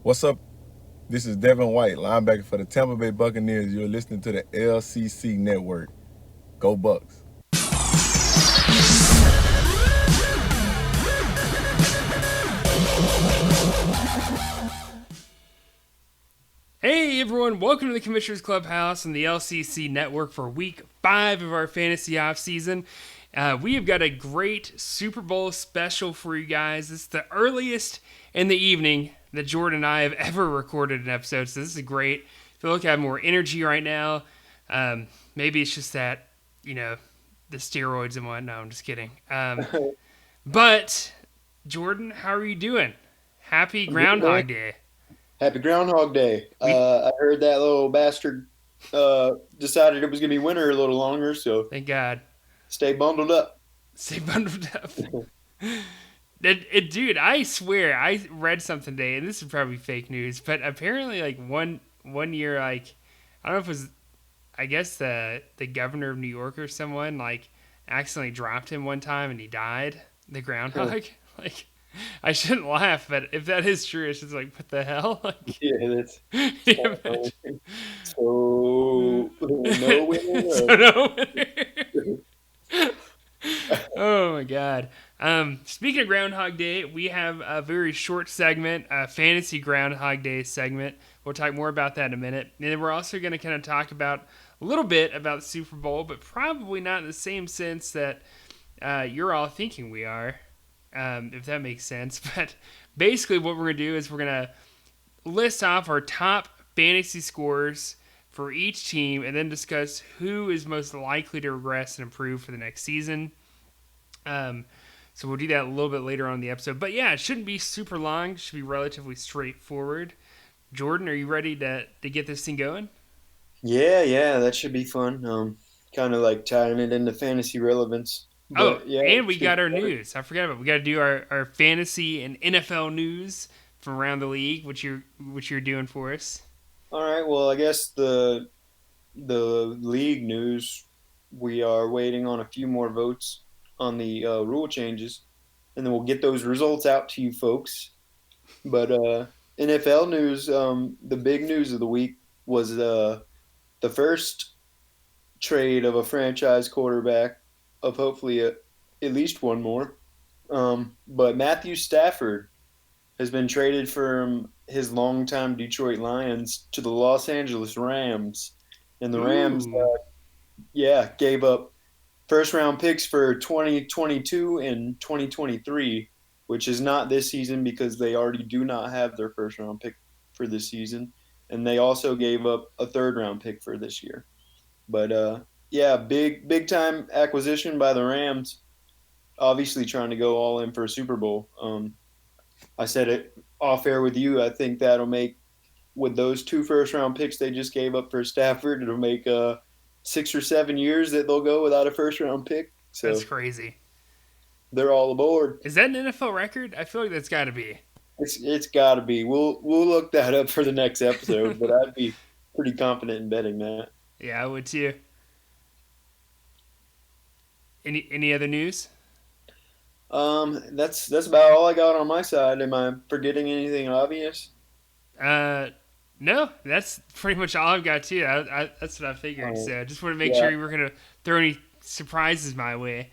What's up? This is Devin White, linebacker for the Tampa Bay Buccaneers. You're listening to the LCC Network. Go Bucks. Hey everyone, welcome to the Commissioner's Clubhouse and the LCC Network for week 5 of our fantasy offseason. We have got a great Super Bowl special for you guys. It's the earliest in the evening that Jordan and I have ever recorded an episode, so this is great. I feel like I have more energy right now. Maybe it's just that, the steroids and whatnot. No, I'm just kidding. But, Jordan, how are you doing? Happy I'm good, man. Groundhog Day. Happy Groundhog Day. We I heard that little bastard decided it was going to be winter a little longer, so Thank God. stay bundled up. Stay bundled up. Dude, I swear, I read something today, and this is probably fake news, but apparently, like one year, like I don't know if it was, I guess the governor of New York or someone like accidentally dropped him one time and he died. The groundhog. Like, I shouldn't laugh, but if that is true, it's just like, what the hell? Like, Yeah, that's can it's kind you of imagine? funny. So no winner. So no. Oh my god. Speaking of Groundhog Day, we have a very short segment, a fantasy Groundhog Day segment. We'll talk more about that in a minute. And then we're also going to kind of talk about a little bit about the Super Bowl, but probably not in the same sense that you're all thinking we are, if that makes sense. But basically, what we're going to do is we're going to list off our top fantasy scores for each team and then discuss who is most likely to regress and improve for the next season. Um, so we'll do that a little bit later on in the episode. But yeah, it shouldn't be super long. It should be relatively straightforward. Jordan, are you ready to get this thing going? Yeah, that should be fun. Kind of like tying it into fantasy relevance, Oh, but yeah, and it we should got be our fun. news. I forgot about it. We got to do our fantasy and NFL news from around the league, which you're doing for us. All right, well, I guess the league news, we are waiting on a few more votes on the rule changes, and then we'll get those results out to you folks. But NFL news, the big news of the week was the first trade of a franchise quarterback, of hopefully at least one more. But Matthew Stafford has been traded from his longtime Detroit Lions to the Los Angeles Rams, and the Rams, Ooh. yeah, gave up first round picks for 2022 and 2023, which is not this season because they already do not have their first round pick for this season. And they also gave up a third round pick for this year. But yeah, big time acquisition by the Rams. Obviously, trying to go all in for a Super Bowl. I said it off air with you. I think that'll make, with those two first round picks they just gave up for Stafford, it'll make 6 or 7 years that they'll go without a first round pick. That's So crazy. they're all aboard. Is that an NFL record? I feel like that's got to be. It's got to be. We'll look that up for the next episode, but I'd be pretty confident in betting that. Yeah, I would too. Any other news? That's about all I got on my side. Am I forgetting anything obvious? Uh, no, that's pretty much all I've got too. That's what I figured. Uh, So I just want to make yeah, sure you were gonna throw any surprises my way.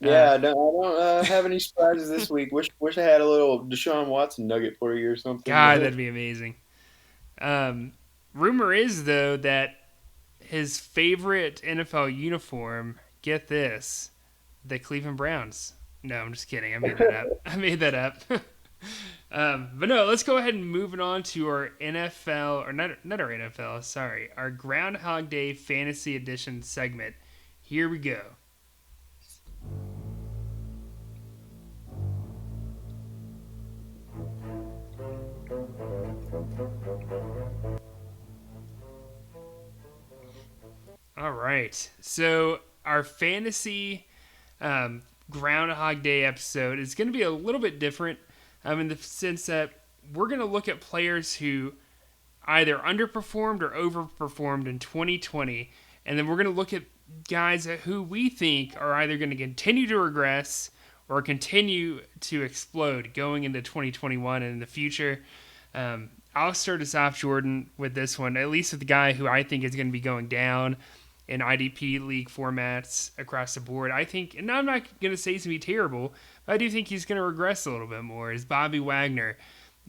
Uh, yeah. I don't have any surprises this week. Wish I had a little Deshaun Watson nugget for you or something. God, But that'd be amazing. Um, rumor is though that his favorite NFL uniform. Get this, the Cleveland Browns. No, I'm just kidding. I made that up. I made that up. But no, let's go ahead and move it on to our NFL, or not our NFL, sorry, our Groundhog Day Fantasy Edition segment. Here we go. All right. So our fantasy Groundhog Day episode is going to be a little bit different in the sense that we're going to look at players who either underperformed or overperformed in 2020, and then we're going to look at guys who we think are either going to continue to regress or continue to explode going into 2021 and in the future. I'll start us off, Jordan, with this one, at least with the guy who I think is going to be going down in IDP league formats across the board. I think, and I'm not going to say he's going to be terrible, but I do think he's going to regress a little bit more, is Bobby Wagner.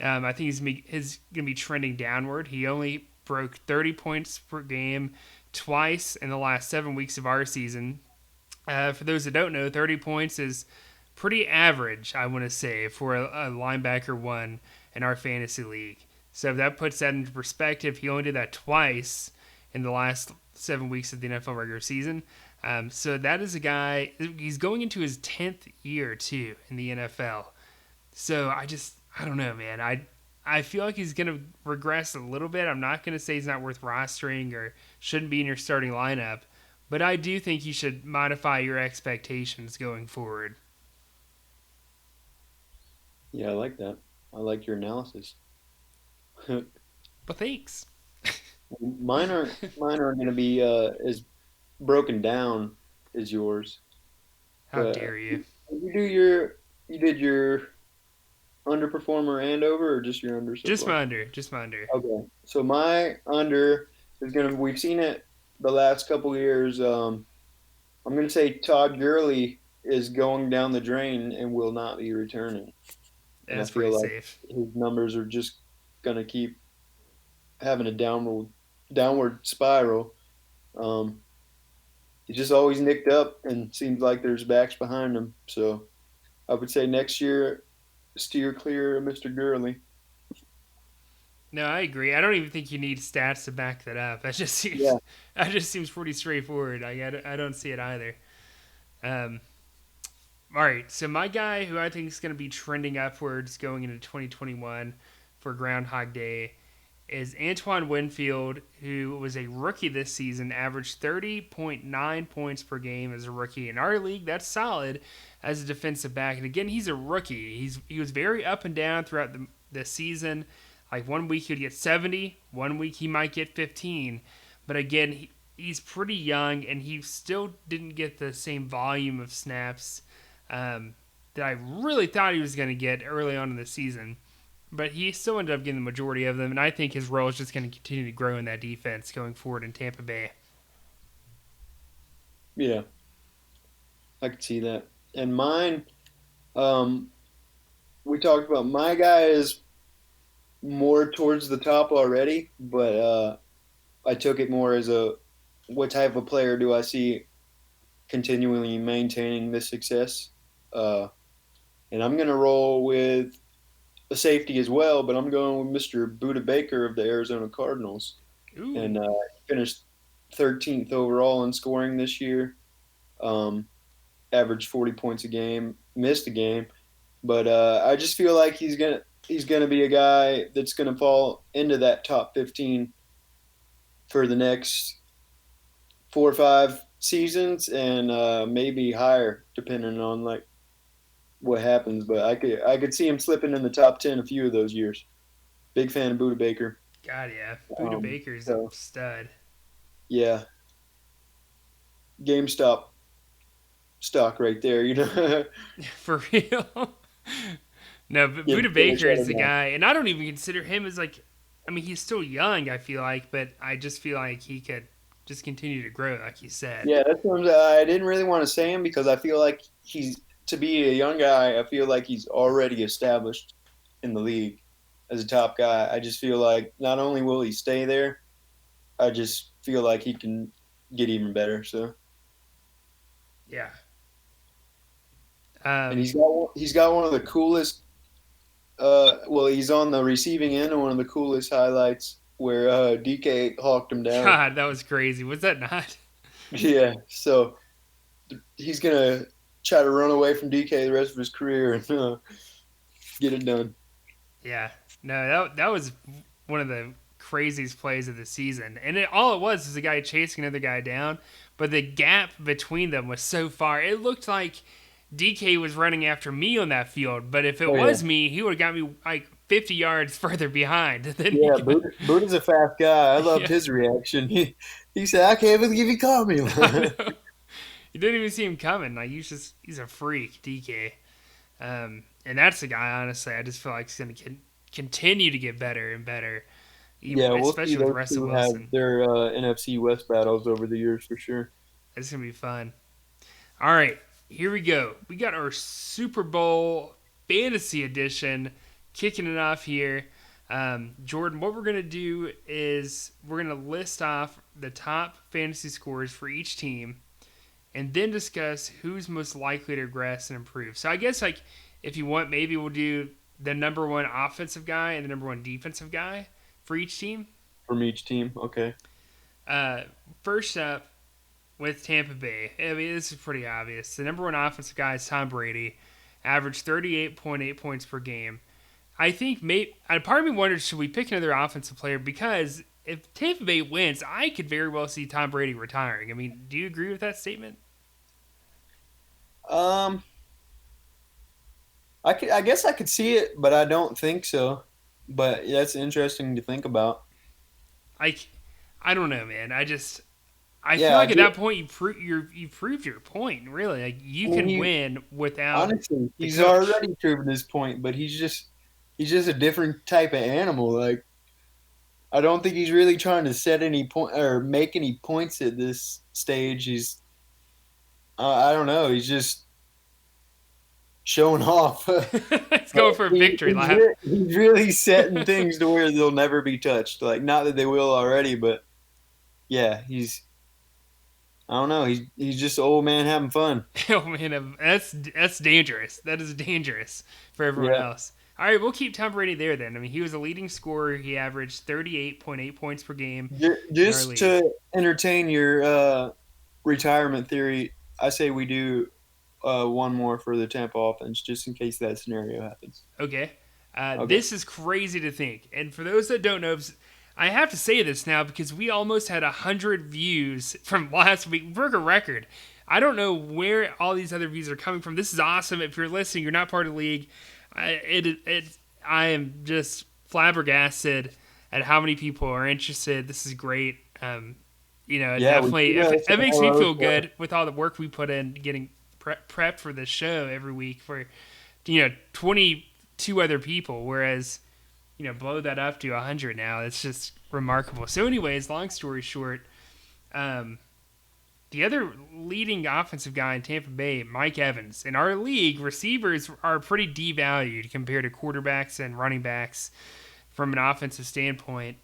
I think he's going to be trending downward. He only broke 30 points per game twice in the last 7 weeks of our season. For those that don't know, 30 points is pretty average, I want to say, for a linebacker one in our fantasy league. So if that puts that into perspective, he only did that twice in the last 7 weeks of the NFL regular season. So that is a guy, he's going into his 10th year, too, in the NFL. So I don't know, man. I feel like he's going to regress a little bit. I'm not going to say he's not worth rostering or shouldn't be in your starting lineup, but I do think you should modify your expectations going forward. Yeah, I like that. I like your analysis. But thanks. Mine aren't going to be as broken down as yours. How But dare you? you did your underperformer and over, or just your under so Just far? my under. Just my under. Okay, so my under is gonna. We've seen it the last couple years. I'm gonna say Todd Gurley is going down the drain and will not be returning, and I That's feel pretty like safe. his numbers are just gonna keep having a downward spiral. Um, he's just always nicked up, and seems like there's backs behind him. So I would say next year, steer clear of Mr. Gurley. No, I agree. I don't even think you need stats to back that up. Yeah, That just seems pretty straightforward. I don't see it either. Um, all right, so my guy who I think is going to be trending upwards going into 2021 for Groundhog Day is Antoine Winfield, who was a rookie this season, averaged 30.9 points per game as a rookie. In our league, that's solid as a defensive back. And again, he's a rookie. He was very up and down throughout the season. Like 1 week he'd get 70, 1 week he might get 15. But again, he's pretty young, and he still didn't get the same volume of snaps that I really thought he was going to get early on in the season. But he still ended up getting the majority of them, and I think his role is just going to continue to grow in that defense going forward in Tampa Bay. yeah, I could see that. And mine, um, we talked about my guy is more towards the top already, but I took it more as a what type of player do I see continually maintaining this success? Uh, and I'm going to roll with a safety as well, but I'm going with Mr. Buda Baker of the Arizona Cardinals. And Ooh, he finished 13th overall in scoring this year. Um, Averaged 40 points a game, missed a game, but I just feel like he's gonna be a guy that's gonna fall into that top 15 for the next 4 or 5 seasons, and maybe higher depending on like what happens. But I could see him slipping in the top 10 a few of those years. Big fan of Buda Baker. God, yeah. Buda Baker's a So stud. yeah, GameStop stock right there. For real. No, but Give Buda give a Baker shout is the out. guy, and I don't even consider him as like, I mean, he's still young, I feel like, but I just feel like he could just continue to grow, like you said. Yeah, that's what I didn't really want to say him because I feel like he's to be a young guy. I feel like he's already established in the league as a top guy. I just feel like not only will he stay there, I just feel like he can get even better. So, Yeah. and Um, he's got one of the coolest. Well, he's on the receiving end of one of the coolest highlights where DK hawked him down. God, that was crazy. Was that not? Yeah, so he's gonna try to run away from DK the rest of his career and get it done. Yeah. No, that was one of the craziest plays of the season. And all it was a guy chasing another guy down, but the gap between them was so far. It looked like DK was running after me on that field, but if it Oh yeah. was me, he would have got me like 50 yards further behind than he Yeah, got. Buddha's a fast guy. I loved Yeah, his reaction. He said, "I can't believe you caught me." I know. You didn't even see him coming. Like he's a freak, DK. And that's the guy. Honestly, I just feel like he's gonna continue to get better and better, Yeah, we'll see especially with those Russell two have Wilson. their NFC West battles over the years for sure. It's gonna be fun. All right, here we go. We got our Super Bowl fantasy edition kicking it off here. Jordan, what we're gonna do is we're gonna list off the top fantasy scores for each team, and then discuss who's most likely to regress and improve. So I guess like if you want, maybe we'll do the number one offensive guy and the number one defensive guy for each team. From each team. Okay. Uh, First up with Tampa Bay. I mean, this is pretty obvious. The number one offensive guy is Tom Brady, averaged 38.8 points per game. I think part of me wonders, should we pick another offensive player? Because if Tampa Bay wins, I could very well see Tom Brady retiring. I mean, do you agree with that statement? Um, I guess I could see it, but I don't think so. But that's interesting to think about. I, I don't know, man. I feel Yeah, I like at do. that point you proved your point. Really, like I you mean, can he win without honestly, the he's coach. already proven his point, but he's just a different type of animal. Like I don't think he's really trying to set any point or make any points at this stage. He's I don't know. He's just showing off. Let's go for a victory lap. He's really setting things to where they'll never be touched. Like not that they will already, but yeah, he's I don't know. He's just an old man having fun. Oh man, that's dangerous. That is dangerous for everyone Yeah. else. All right, we'll keep Tom Brady there then. I mean, he was a leading scorer. He averaged 38.8 points per game in our Just league. to entertain your retirement theory, I say we do one more for the Tampa offense, just in case that scenario happens. Okay. Okay. This is crazy to think. And for those that don't know, I have to say this now because we almost had 100 views from last week. We broke a record. I don't know where all these other views are coming from. This is awesome. If you're listening, you're not part of the league. I am just flabbergasted at how many people are interested. This is great. It Yeah, we definitely do have it some makes me LOs feel for it. good with all the work we put in getting prepped for this show every week for 22 other people, whereas blow that up to 100 now. It's just remarkable. So anyways, long story short, um, the other leading offensive guy in Tampa Bay, Mike Evans. In our league, receivers are pretty devalued compared to quarterbacks and running backs from an offensive standpoint.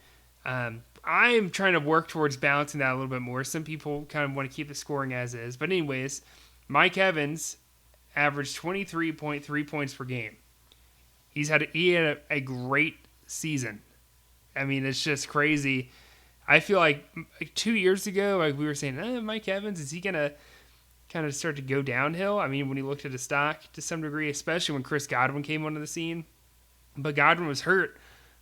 I'm trying to work towards balancing that a little bit more. Some people kind of want to keep the scoring as is. But anyways, Mike Evans averaged 23.3 points per game. He had a great season. I mean, it's just crazy. I feel like 2 years ago, like we were saying, Mike Evans, is he gonna kind of start to go downhill? I mean, when you looked at his stock to some degree, especially when Chris Godwin came onto the scene, but Godwin was hurt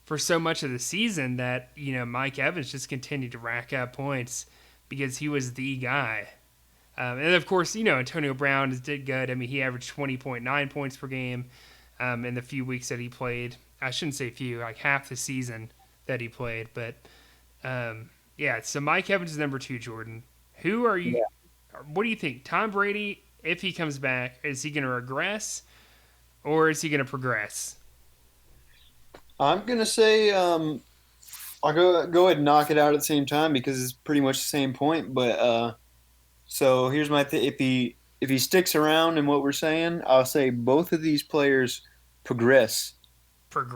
for so much of the season that Mike Evans just continued to rack up points because he was the guy. And of course, Antonio Brown did good. I mean, he averaged 20.9 points per game in the few weeks that he played. I shouldn't say few, like half the season that he played. But yeah, so Mike Evans is number two, Jordan. Who are you? Yeah. What do you think? Tom Brady, if he comes back, is he going to regress or is he going to progress? I'm gonna say I'll go ahead and knock it out at the same time because it's pretty much the same point. But so here's my if he sticks around in what we're saying, I'll say both of these players progress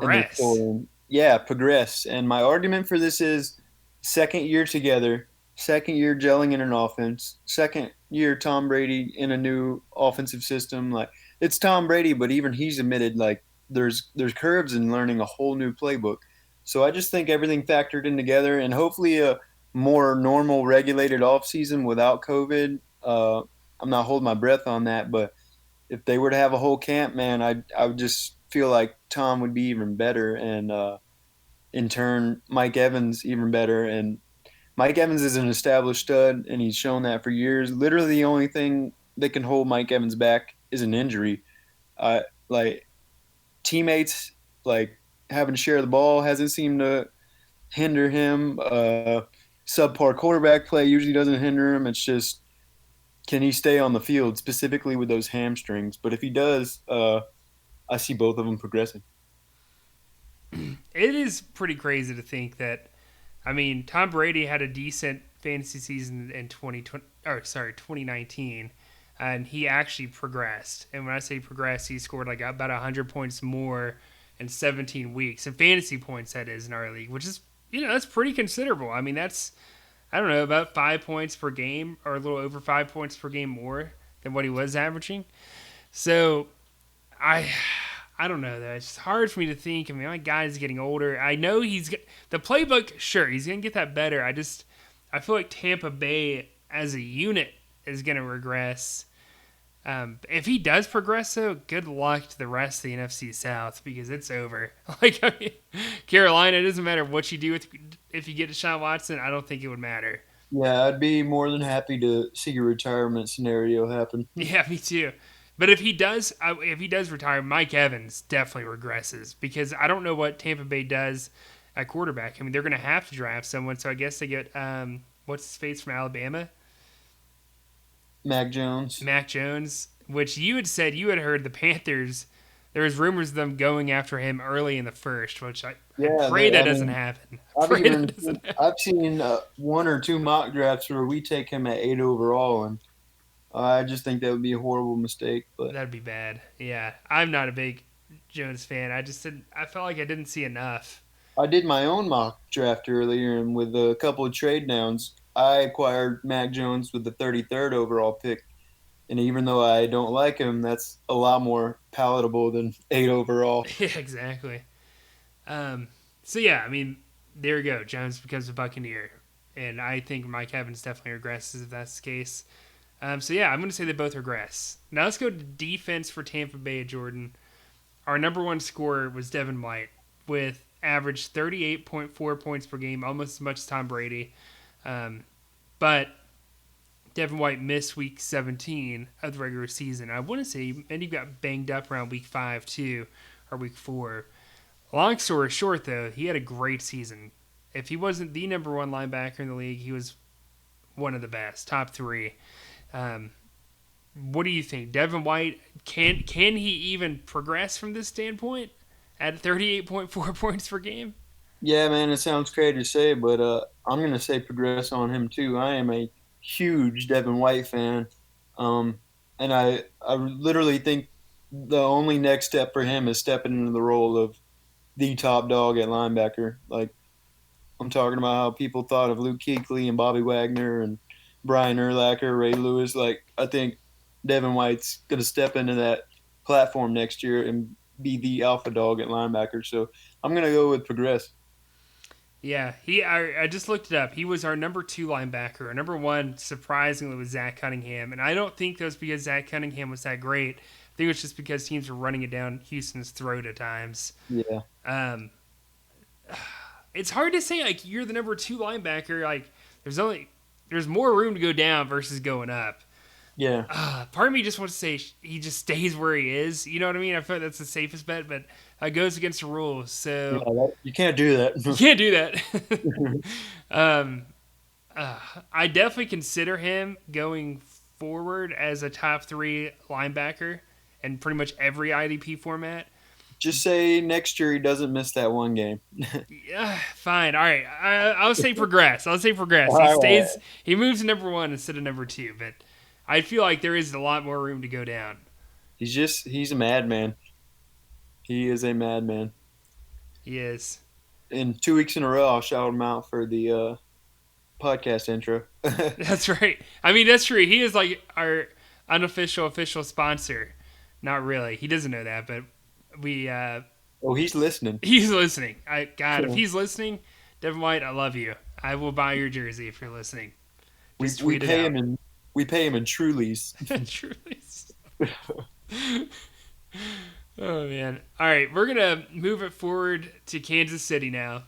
in their Progress. scoring. Yeah, progress. And my argument for this is second year together, second year gelling in an offense, second year Tom Brady in a new offensive system. Like it's Tom Brady, but even he's admitted like there's curves in learning a whole new playbook. So I just think everything factored in together, and hopefully a more normal, regulated off season without COVID. I'm not holding my breath on that, but if they were to have a whole camp, man, I would just feel like Tom would be even better, and in turn, Mike Evans even better. And Mike Evans is an established stud, and he's shown that for years. Literally, the only thing that can hold Mike Evans back is an injury. Like teammates, like having to share the ball hasn't seemed to hinder him. Subpar quarterback play usually doesn't hinder him. It's just can he stay on the field specifically with those hamstrings? But if he does, I see both of them progressing. It is pretty crazy to think that. I mean, Tom Brady had a decent fantasy season in 2019, and he actually progressed. And when I say progressed, he scored like about 100 points more in 17 weeks, and fantasy points that is in our league, which is that's pretty considerable. I mean, that's I don't know about 5 points per game, or a little over 5 points per game more than what he was averaging. So I I don't know though. It's hard for me to think. I mean, my guy's getting older. I know the playbook. Sure, he's gonna get that better. I feel like Tampa Bay as a unit is gonna regress. If he does progress, though, good luck to the rest of the NFC South because it's over. Like, I mean, Carolina, it doesn't matter what you do if you get Deshaun Watson. I don't think it would matter. Yeah, I'd be more than happy to see a retirement scenario happen. Yeah, me too. But if he does retire, Mike Evans definitely regresses because I don't know what Tampa Bay does at quarterback. I mean, they're going to have to draft someone, so I guess they get what's his face from Alabama, Mac Jones. Mac Jones, which you had said you had heard the Panthers. There was rumors of them going after him early in the first, which I pray that doesn't happen. I've seen one or two mock drafts where we take him at 8 overall, and I just think that would be a horrible mistake. But That'd be bad. Yeah, I'm not a big Jones fan. I felt like I didn't see enough. I did my own mock draft earlier, and with a couple of trade downs, I acquired Mac Jones with the 33rd overall pick. And even though I don't like him, that's a lot more palatable than 8 overall. Yeah, exactly. So yeah, I mean, there you go. Jones becomes a Buccaneer, and I think Mike Evans definitely regresses if that's the case. So yeah, I'm going to say they both regress. Now let's go to defense for Tampa Bay, Jordan. Our number one scorer was Devin White with average 38.4 points per game, almost as much as Tom Brady. But Devin White missed week 17 of the regular season. I want to say, and he got banged up around week 5 too, or week 4. Long story short, though, he had a great season. If he wasn't the number one linebacker in the league, he was one of the best, top 3. What do you think, Devin White? Can he even progress from this standpoint at 38.4 points per game? Yeah, man, it sounds crazy to say, but I'm going to say progress on him too. I am a huge Devin White fan, and I literally think the only next step for him is stepping into the role of the top dog at linebacker. Like I'm talking about how people thought of Luke Kuechly and Bobby Wagner and Brian Urlacher, Ray Lewis. Like I think Devin White's going to step into that platform next year and be the alpha dog at linebacker. So I'm going to go with progress. Yeah, I just looked it up. He was our number 2 linebacker. Our number 1, surprisingly, was Zach Cunningham. And I don't think that was because Zach Cunningham was that great. I think it was just because teams were running it down Houston's throat at times. Yeah. It's hard to say, like, you're the number 2 linebacker. Like, there's more room to go down versus going up. Yeah. Part of me just wants to say he just stays where he is. You know what I mean? I feel like that's the safest bet, but it goes against the rules. So Yeah, you can't do that. you can't do that. I definitely consider him going forward as a top 3 linebacker in pretty much every IDP format. Just say next year he doesn't miss that one game. Yeah, fine. All right. I'll say progress. He moves to number 1 instead of number 2, but I feel like there is a lot more room to go down. He's a madman. He is a madman. He is. In 2 weeks in a row, I'll shout him out for the podcast intro. That's right. I mean, that's true. He is like our unofficial official sponsor. Not really. He doesn't know that, but we. Oh, he's listening. He's listening. If he's listening, Devin White, I love you. I will buy your jersey if you're listening. Just we pay him in Trulies. Trulies. Oh man! All right, we're gonna move it forward to Kansas City now.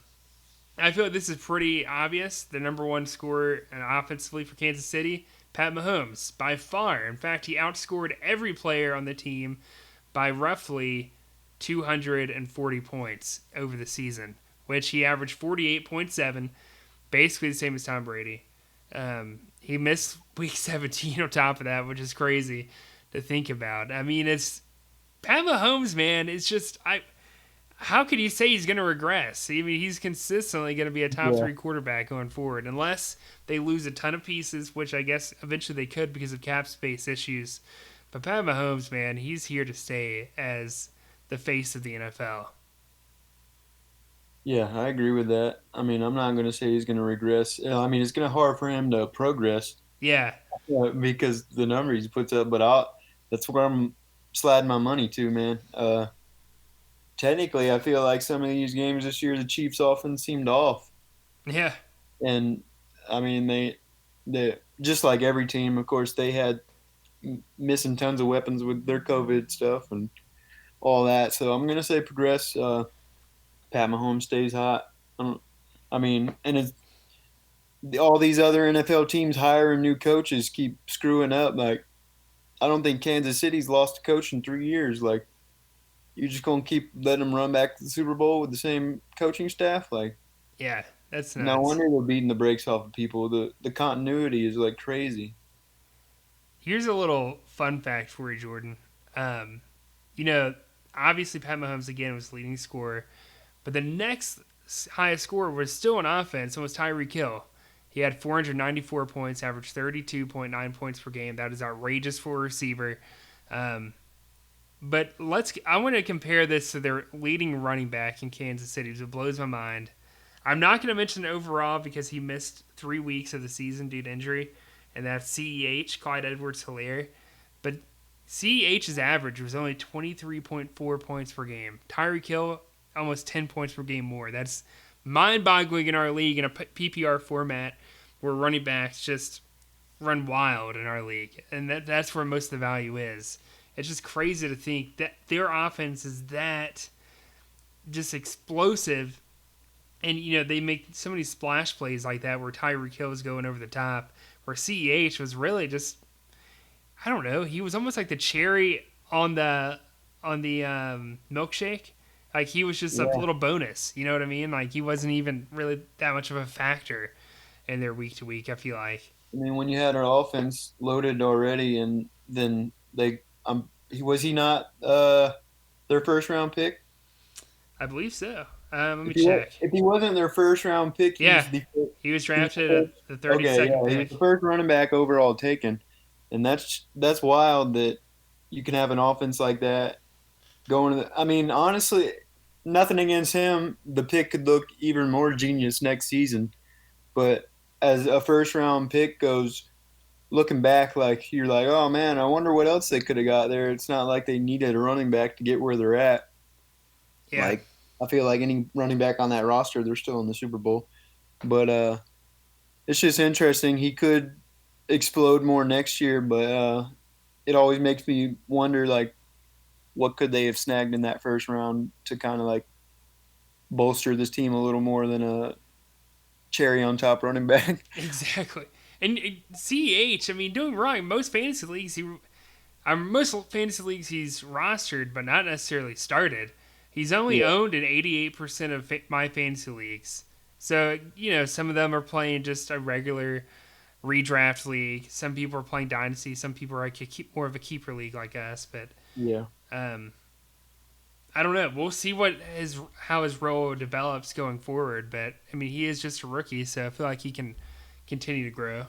I feel like this is pretty obvious. The number 1 scorer offensively for Kansas City, Pat Mahomes, by far. In fact, he outscored every player on the team by roughly 240 points over the season, which he averaged 48.7, basically the same as Tom Brady. He missed week 17 on top of that, which is crazy to think about. I mean, it's Pat Mahomes, man. It's just how could you say he's going to regress? I mean, he's consistently going to be a top Yeah. 3 quarterback going forward, unless they lose a ton of pieces, which I guess eventually they could because of cap space issues. But Pat Mahomes, man, he's here to stay as the face of the NFL. Yeah, I agree with that. I mean, I'm not going to say he's going to regress. I mean, it's going to hard for him to progress Yeah, because the numbers he puts up. But that's where I'm sliding my money to, man. Technically, I feel like some of these games this year, the Chiefs' offense seemed off, yeah, and I mean, they just like every team, of course, they had missing tons of weapons with their COVID stuff and all that. So I'm going to say progress. Pat Mahomes stays hot. I mean, and it's all these other NFL teams hiring new coaches keep screwing up. Like, I don't think Kansas City's lost a coach in 3 years. Like, you're just gonna keep letting them run back to the Super Bowl with the same coaching staff. Like, yeah. That's no nuts. wonder they're beating the brakes off of people. The continuity is like crazy. Here's a little fun fact for you, Jordan. Um, you know, obviously Pat Mahomes again was leading scorer, but the next highest scorer was still on offense and was Tyreek Hill. He had 494 points, averaged 32.9 points per game. That is outrageous for a receiver. Um, but I want to compare this to their leading running back in Kansas City. It blows my mind. I'm not going to mention overall because he missed 3 weeks of the season due to injury, and that's CEH, Clyde Edwards-Helaire. But CEH's average was only 23.4 points per game. Tyreek Hill, almost 10 points per game more. That's mind-boggling in our league in a PPR format where running backs just run wild in our league. And that's where most of the value is. It's just crazy to think that their offense is that just explosive. And, they make so many splash plays like that where Tyreek Hill is going over the top, where CEH was really just, I don't know, he was almost like the cherry on the milkshake. Like, he was just a Yeah. little bonus, you know what I mean? Like, he wasn't even really that much of a factor in their week to week, I feel like. I mean, when you had our offense loaded already, and then he not their first round pick? I believe so. Let me If he was, check. if he wasn't their first round pick, Yeah, he was he was drafted the at first, the okay, 32nd yeah, he was pick. the first running back overall taken, and that's wild that you can have an offense like that going. I mean, honestly, nothing against him. The pick could look even more genius next season, but as a first round pick goes, looking back, like you're like, oh man, I wonder what else they could have got there. It's not like they needed a running back to get where they're at. Yeah, Like I feel like any running back on that roster, they're still in the Super Bowl. But it's just interesting. He could explode more next year, but it always makes me wonder, like, what could they have snagged in that first round to kind of like bolster this team a little more than a cherry on top running back? exactly. And CH, I mean, doing wrong. Most fantasy leagues he's rostered, but not necessarily started. He's only Yeah, owned in 88% of my fantasy leagues. So, some of them are playing just a regular redraft league. Some people are playing dynasty. Some people are more of a keeper league like us. But yeah, um, I don't know. We'll see how his role develops going forward. But I mean, he is just a rookie, so I feel like he can continue to grow.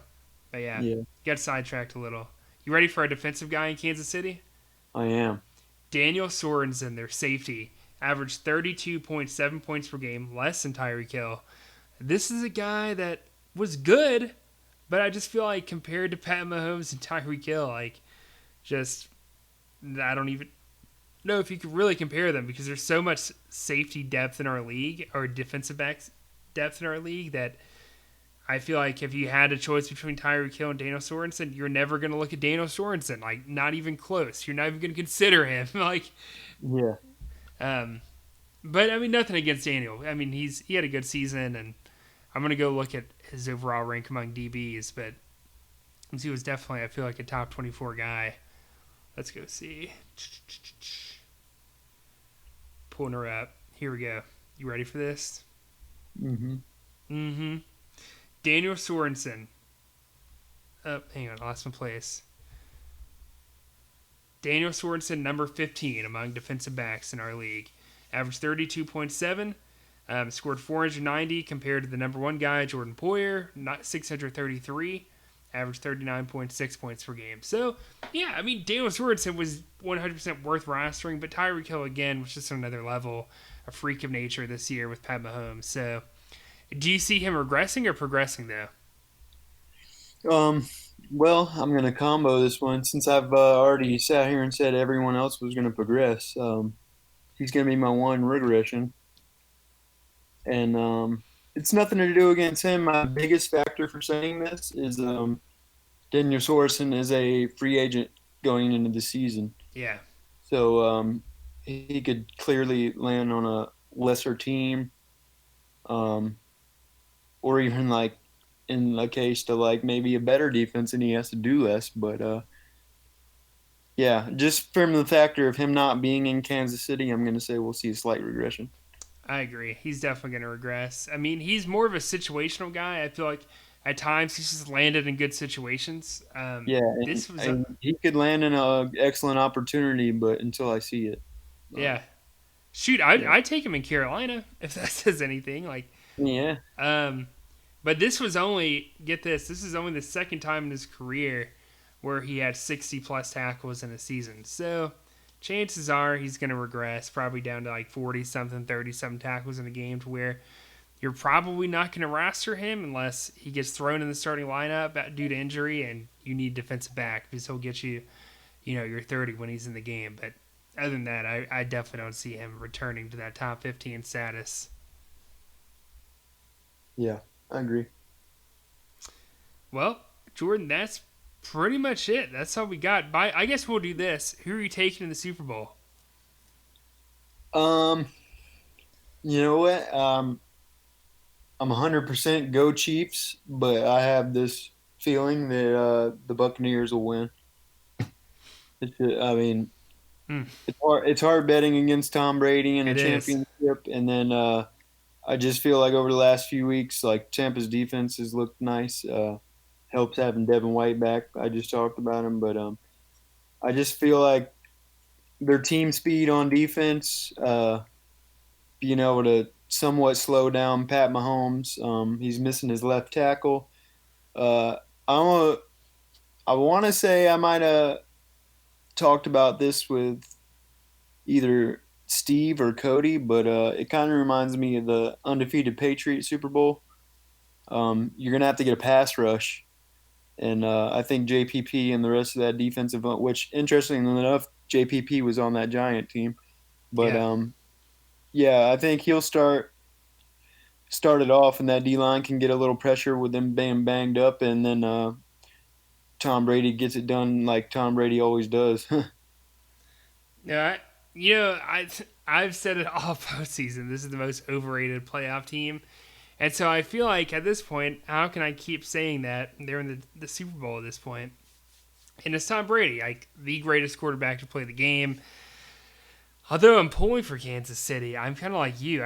But yeah, yeah. got sidetracked a little. You ready for a defensive guy in Kansas City? I am. Daniel Sorensen, their safety, averaged 32.7 points per game, less than Tyreek Hill. This is a guy that was good, but I just feel like compared to Pat Mahomes and Tyreek Hill, just I don't even know if you could really compare them because there's so much safety depth in our league, or defensive backs depth in our league, that I feel like if you had a choice between Tyreek Hill and Daniel Sorensen, you're never going to look at Daniel Sorensen. Like, not even close. You're not even going to consider him. Yeah, Um, but I mean, nothing against Daniel. I mean, he had a good season, and I'm going to go look at his overall rank among DBs, but he was definitely, I feel like, a top 24 guy. Let's go see. Pulling her up. Here we go. You ready for this? mm-hmm. Mm-hmm. Daniel Sorensen. Oh, hang on. I lost my place. Daniel Sorensen, number 15 among defensive backs in our league. averaged 32.7. Scored 490 compared to the number one guy, Jordan Poyer, not 633, averaged 39.6 points per game. So, yeah, I mean, Daniel Sorensen was 100% worth rostering, but Tyreek Hill, again, was just on another level, a freak of nature this year with Pat Mahomes. So, do you see him regressing or progressing, though? Well, I'm going to combo this one since I've already sat here and said everyone else was going to progress. He's going to be my one regression. And it's nothing to do against him. My biggest factor for saying this is Daniel Sorensen is a free agent going into the season. Yeah. So he could clearly land on a lesser team, or even like in a case to like maybe a better defense and he has to do less. But yeah, just from the factor of him not being in Kansas City, I'm going to say we'll see a slight regression. I agree. He's definitely going to regress. I mean, he's more of a situational guy. I feel like at times he's just landed in good situations. Yeah, This was, and he could land in an excellent opportunity, but until I see it, yeah. Shoot, yeah, I'd take him in Carolina if that says anything. Like, yeah, but this was only, get this is only the second time in his career where he had 60 plus tackles in a season. So chances are he's going to regress, probably down to like 40 something, 30 something tackles in a game, to where you're probably not going to roster him unless he gets thrown in the starting lineup due to injury and you need defensive back because he'll get you, your 30 when he's in the game. But other than that, I definitely don't see him returning to that top 15 status. yeah. I agree. Well, Jordan, that's pretty much it. That's all we got. I guess we'll do this. Who are you taking in the Super Bowl? Um, you know what? I'm 100% go Chiefs, but I have this feeling that the Buccaneers will win. I mean, Hmm. it's hard betting against Tom Brady in a It is. championship, and then I just feel like over the last few weeks, like Tampa's defense has looked nice. Helps having Devin White back. I just talked about him, but I just feel like their team speed on defense, being able to somewhat slow down Pat Mahomes. He's missing his left tackle. Uh, I want to say I might have talked about this with either Steve or Cody, but it kind of reminds me of the undefeated Patriot Super Bowl. You're gonna have to get a pass rush, and I think JPP and the rest of that defensive, which interestingly enough, JPP was on that Giant team, but Yeah. yeah, I think he'll start it off, and that D line can get a little pressure with them being banged up, and then Tom Brady gets it done like Tom Brady always does. Yeah. I've said it all postseason. This is the most overrated playoff team. And so I feel like at this point, how can I keep saying that? They're in the Super Bowl at this point. And it's Tom Brady, like the greatest quarterback to play the game. Although I'm pulling for Kansas City, I'm kind of like you.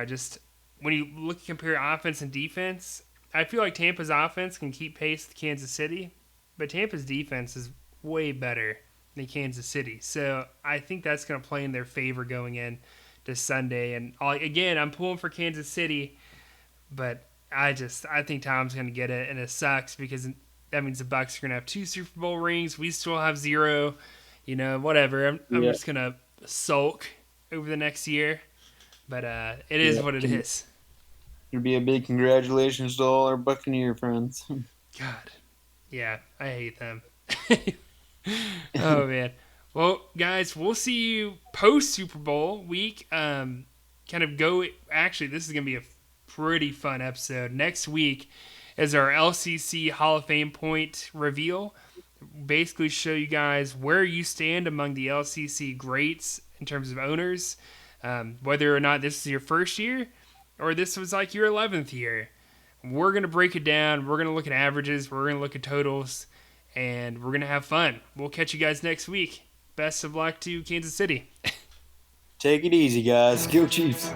When you compare offense and defense, I feel like Tampa's offense can keep pace with Kansas City, but Tampa's defense is way better than Kansas City. So I think that's going to play in their favor going in to Sunday. And again, I'm pulling for Kansas City, but I think Tom's going to get it, and it sucks because that means the Bucs are going to have 2 Super Bowl rings. We still have 0. Whatever. I'm Yeah. just going to sulk over the next year, but it is Yeah, what it is. it'd be a big congratulations to all our Buccaneer friends. God, yeah, I hate them. Oh man. Well, guys, we'll see you post Super Bowl week. Actually, this is gonna be a pretty fun episode. Next week is our LCC Hall of Fame point reveal. Basically, show you guys where you stand among the LCC greats in terms of owners. Whether or not this is your first year or this was like your 11th year. We're going to break it down. We're going to look at averages. We're going to look at totals. And we're going to have fun. We'll catch you guys next week. Best of luck to Kansas City. Take it easy, guys. Go Chiefs.